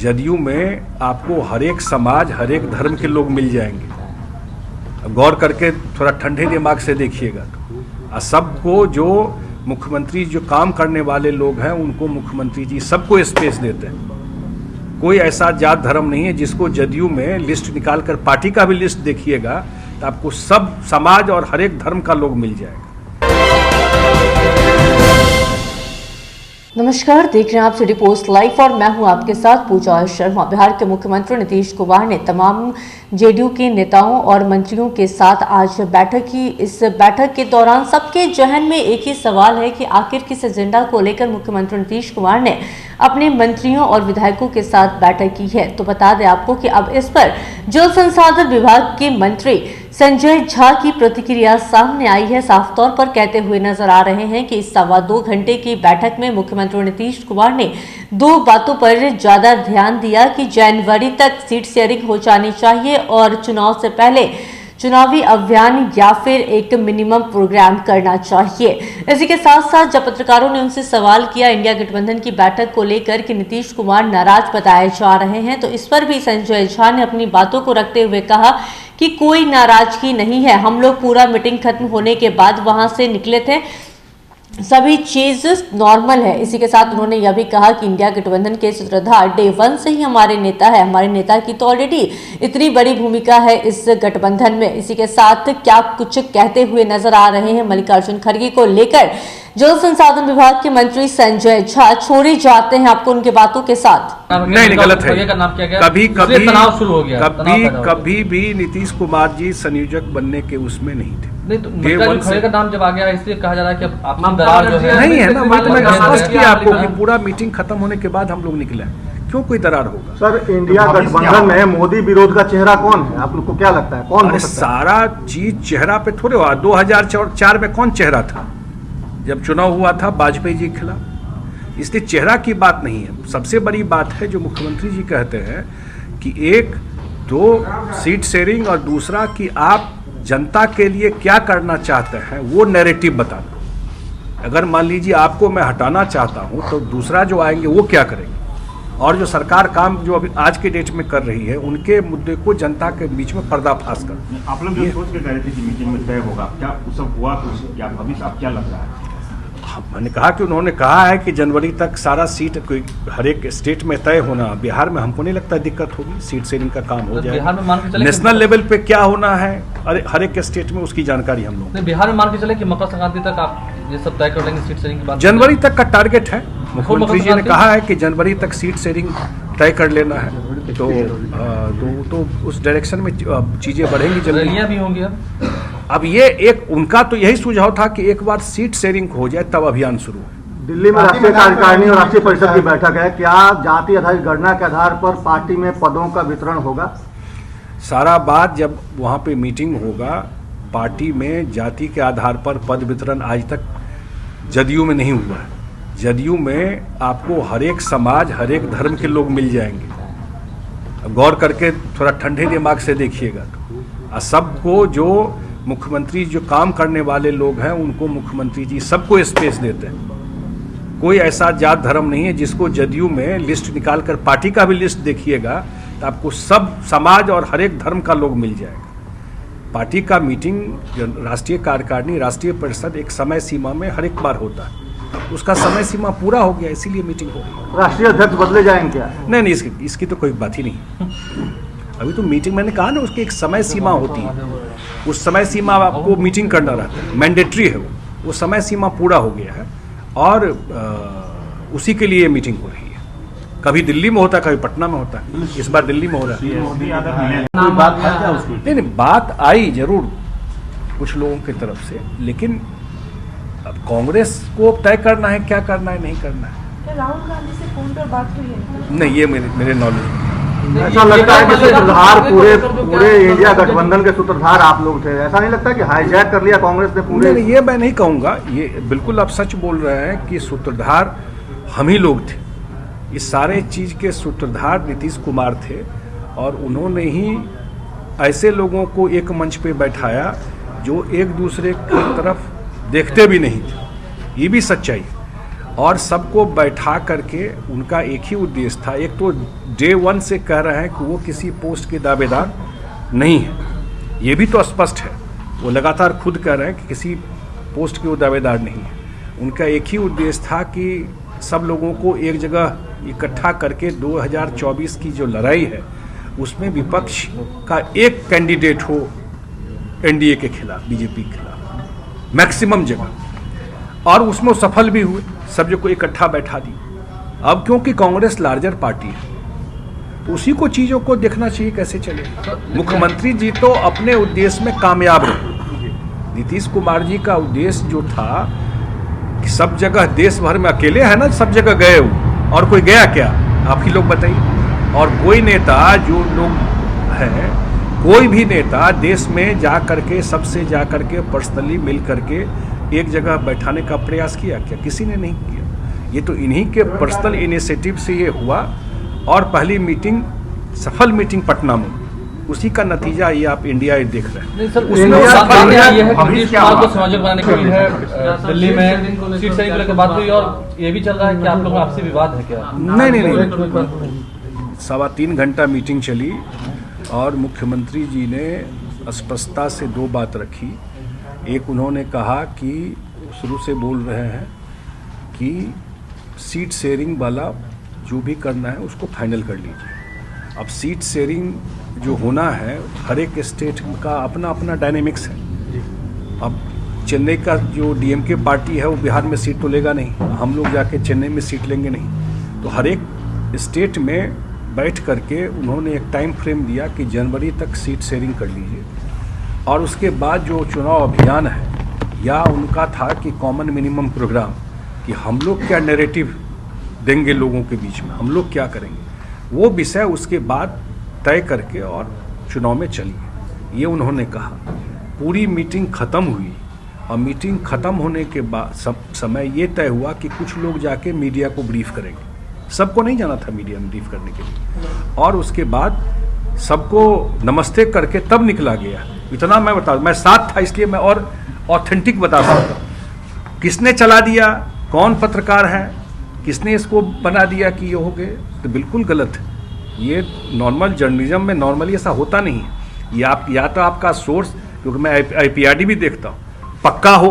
जदयू में आपको हर एक समाज, हर एक धर्म के लोग मिल जाएंगे। गौर करके थोड़ा ठंडे दिमाग से देखिएगा तो सबको, जो मुख्यमंत्री जो काम करने वाले लोग हैं उनको मुख्यमंत्री जी सबको स्पेस देते हैं। कोई ऐसा जात धर्म नहीं है जिसको जदयू में लिस्ट निकाल कर, पार्टी का भी लिस्ट देखिएगा तो आपको सब समाज और हर एक धर्म का लोग मिल जाएगा। नमस्कार, देख रहे हैं आप सिटी पोस्ट लाइव और मैं हूं आपके साथ पूजा शर्मा। बिहार के मुख्यमंत्री नीतीश कुमार ने तमाम जेडीयू के नेताओं और मंत्रियों के साथ आज बैठक की। इस बैठक के दौरान सबके जहन में एक ही सवाल है कि आखिर किस एजेंडा को लेकर मुख्यमंत्री नीतीश कुमार ने अपने मंत्रियों और विधायकों के साथ बैठक की है। तो बता दें आपको कि अब इस पर जल संसाधन विभाग के मंत्री संजय झा की प्रतिक्रिया सामने आई है। साफ तौर पर कहते हुए नजर आ रहे हैं कि इस 2.25 घंटे की बैठक में मुख्यमंत्री नीतीश कुमार ने 2 बातों पर ज्यादा ध्यान दिया कि जनवरी तक सीट शेयरिंग हो जानी चाहिए और चुनाव से पहले चुनावी अभियान या फिर एक मिनिमम प्रोग्राम करना चाहिए। इसी के साथ साथ जब पत्रकारों ने उनसे सवाल किया इंडिया गठबंधन की बैठक को लेकर कि नीतीश कुमार नाराज बताए जा रहे हैं, तो इस पर भी संजय झा ने अपनी बातों को रखते हुए कहा कि कोई नाराजगी नहीं है, हम लोग पूरा मीटिंग खत्म होने के बाद वहां से निकले थे, सभी चीज नॉर्मल है। इसी के साथ उन्होंने यह भी कहा कि इंडिया गठबंधन के सूत्रधार डे 1 से ही हमारे नेता है, हमारे नेता की तो ऑलरेडी इतनी बड़ी भूमिका है इस गठबंधन में। इसी के साथ क्या कुछ कहते हुए नजर आ रहे हैं मल्लिकार्जुन खड़गे को लेकर जल संसाधन विभाग के मंत्री संजय झा। छोड़े जाते हैं आपको उनके बातों के साथ। नहीं, गलत है। कभी भी नीतीश कुमार जी संयोजक बनने के उसमें नहीं थे। नहीं तो खड़गे का नाम जब आ गया इसलिए कहा जा रहा है कि आप दरार जो है नहीं है ना। मैं स्पष्ट किया आपको कि पूरा मीटिंग खत्म होने के बाद हम लोग निकले, क्यों कोई दरार होगा। सर, इंडिया गठबंधन में मोदी विरोध का चेहरा कौन है? आप लोग को क्या लगता है कौन हो सकता है? सारा चीज चेहरा पे थोड़े हुआ। 2004 में कौन चेहरा था जब चुनाव हुआ था वाजपेयी जी के खिलाफ? इसलिए चेहरा की बात नहीं है। सबसे बड़ी बात है जो मुख्यमंत्री जी कहते हैं कि 1-2 सीट शेयरिंग और दूसरा कि आप जनता के लिए क्या करना चाहते हैं वो नैरेटिव बता दो। अगर मान लीजिए आपको मैं हटाना चाहता हूं तो दूसरा जो आएंगे वो क्या करेंगे, और जो सरकार काम जो अभी आज के डेट में कर रही है उनके मुद्दे को जनता के बीच में पर्दाफाश कर। आप लोग जो सोच के गए थे कि मीटिंग में तय होगा, क्या सब हुआ? क्या भविष्य आप क्या लग रहा है? मैंने कहा कि उन्होंने कहा है कि जनवरी तक सारा सीट कोई हर एक स्टेट में तय होना। बिहार में हमको नहीं लगता दिक्कत होगी, सीट शेयरिंग का काम हो जाए। नेशनल लेवल पे क्या होना है हर एक स्टेट में उसकी जानकारी हम लोग। बिहार में मान के चले कि मकर संक्रांति तक आप ये सब तय कर लेंगे सीट शेयरिंग की बात? जनवरी तक का टारगेट है। मुख्यमंत्री जी ने कहा है कि जनवरी तक सीट शेयरिंग तय कर लेना है, तो उस डायरेक्शन में चीजें बढ़ेंगी। रैलियां भी होंगी। अब ये एक उनका तो यही सुझाव था कि एक बार सीट शेयरिंग हो जाए तब अभियान शुरू है। दिल्ली में राष्ट्रीय कार्यकारिणी और राष्ट्रीय परिषद की बैठक है, क्या जाति आधारित गणना के आधार पर पार्टी में पदों का वितरण होगा? सारा बात जब वहाँ पे मीटिंग होगा, पार्टी में जाति के आधार पर पद वितरण आज तक जदयू में नहीं हुआ है। जदयू में आपको हर एक समाज, हर एक धर्म के लोग मिल जाएंगे। गौर करके थोड़ा ठंडे दिमाग से देखिएगा तो सबको, जो मुख्यमंत्री जो काम करने वाले लोग हैं उनको मुख्यमंत्री जी सबको स्पेस देते हैं। कोई ऐसा जात धर्म नहीं है जिसको जदयू में लिस्ट निकाल कर, पार्टी का भी लिस्ट देखिएगा तो आपको सब समाज और हर एक धर्म का लोग मिल जाएगा। पार्टी का मीटिंग, राष्ट्रीय कार्यकारिणी, राष्ट्रीय परिषद एक समय सीमा में हर एक बार होता है, उसका समय सीमा पूरा हो गया इसीलिए मीटिंग हो गई। राष्ट्रीय अध्यक्ष बदले जाएंगे क्या? नहीं, इसकी तो कोई बात ही नहीं। अभी तो मीटिंग, मैंने कहा ना, उसकी एक समय सीमा होती है। उस समय सीमा आपको मीटिंग करना रहता है, मैंडेटरी है वो समय सीमा पूरा हो गया है और उसी के लिए मीटिंग हो रही है। कभी दिल्ली में होता है, कभी पटना में होता है, इस बार दिल्ली में हो रहा है। नहीं, बात आई जरूर कुछ लोगों की तरफ से, लेकिन अब कांग्रेस को तय करना है क्या करना है, नहीं करना है। राहुल गांधी से फोन पर बात हुई है? नहीं, ये मेरे नॉलेज। ऐसा लगता है कि सूत्रधार पूरे इंडिया गठबंधन के सूत्रधार आप लोग थे, ऐसा नहीं लगता कि हाईजैक कर लिया कांग्रेस ने पूरे? नहीं, ये मैं नहीं कहूँगा। ये बिल्कुल आप सच बोल रहे हैं कि सूत्रधार हम ही लोग थे। इस सारे चीज के सूत्रधार नीतीश कुमार थे और उन्होंने ही ऐसे लोगों को एक मंच पे बैठाया जो एक दूसरे की तरफ देखते भी नहीं थे। ये भी सच्चाई है। और सबको बैठा करके उनका एक ही उद्देश्य था। एक तो डे 1 से कह रहे हैं कि वो किसी पोस्ट के दावेदार नहीं है, ये भी तो स्पष्ट है। वो लगातार खुद कह रहे हैं कि किसी पोस्ट के वो दावेदार नहीं है। उनका एक ही उद्देश्य था कि सब लोगों को एक जगह इकट्ठा करके 2024 की जो लड़ाई है उसमें विपक्ष का एक कैंडिडेट हो एनडीए के खिलाफ, बीजेपी के खिलाफ मैक्सिमम जगह, और उसमें सफल भी हुए, सब जो को इकट्ठा बैठा दी। अब क्योंकि कांग्रेस लार्जर पार्टी है तो उसी को चीज़ों को देखना चाहिए कैसे चले। मुख्यमंत्री जी तो अपने उद्देश्य में कामयाब रहे। नीतीश कुमार जी का उद्देश्य जो था कि सब जगह देश भर में अकेले है ना, सब जगह गए हो, और कोई गया क्या आप ही लोग बताइए। और कोई नेता जो लोग हैं, कोई भी नेता देश में जा करके सबसे जा करके पर्सनली मिल करके एक जगह बैठाने का प्रयास किया क्या? किसी ने नहीं किया। ये तो इन्हीं के पर्सनल इनिशिएटिव से ये हुआ। और पहली मीटिंग सफल मीटिंग पटना में, उसी का नतीजा ये आप इंडिया देख रहे हैं। उसमें सामने आई है कि नीतीश कुमार को संयोजक बनाने के लिए दिल्ली में सीट शेयरिंग को लेकर बात हुई, और ये भी चल रहा है कि आप लोगों में आपसी विवाद है क्या? नहीं, 3.25 घंटा मीटिंग चली और मुख्यमंत्री जी ने स्पष्टता से 2 बात रखी। एक, उन्होंने कहा कि शुरू से बोल रहे हैं कि सीट शेयरिंग वाला जो भी करना है उसको फाइनल कर लीजिए। अब सीट शेयरिंग जो होना है, हर एक स्टेट का अपना अपना डायनेमिक्स है। अब चेन्नई का जो डीएमके पार्टी है वो बिहार में सीट तो लेगा नहीं, हम लोग जाके चेन्नई में सीट लेंगे नहीं। तो हर एक स्टेट में बैठ करके उन्होंने एक टाइम फ्रेम दिया कि जनवरी तक सीट शेयरिंग कर लीजिए। और उसके बाद जो चुनाव अभियान है, या उनका था कि कॉमन मिनिमम प्रोग्राम, कि हम लोग क्या नैरेटिव देंगे लोगों के बीच में, हम लोग क्या करेंगे, वो विषय उसके बाद तय करके और चुनाव में चलिए, ये उन्होंने कहा। पूरी मीटिंग ख़त्म हुई और मीटिंग ख़त्म होने के बाद समय ये तय हुआ कि कुछ लोग जाके मीडिया को ब्रीफ करेंगे। सबको नहीं जाना था मीडिया में ब्रीफ करने के लिए, और उसके बाद सबको नमस्ते करके तब निकला गया। इतना मैं बता, मैं साथ था इसलिए मैं और ऑथेंटिक बता सकता हूँ। किसने चला दिया, कौन पत्रकार है, किसने इसको बना दिया कि ये हो गए, तो बिल्कुल गलत है। ये नॉर्मल जर्नलिज्म में नॉर्मली ऐसा होता नहीं है। ये आप या तो आपका सोर्स, क्योंकि मैं IPRD भी देखता हूँ, पक्का हो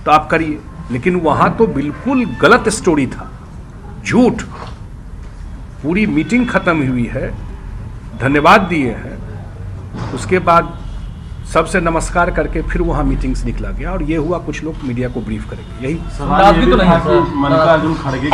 तो आप करिए, लेकिन वहाँ तो बिल्कुल गलत स्टोरी था, झूठ। पूरी मीटिंग खत्म हुई है, धन्यवाद दिए हैं, उसके बाद सबसे नमस्कार करके फिर वहाँ मीटिंग से निकला गया, और ये हुआ कुछ लोग मीडिया को ब्रीफ करेंगे, यही सवाल ये भी तो नहीं है। मल्लिकार्जुन खड़गे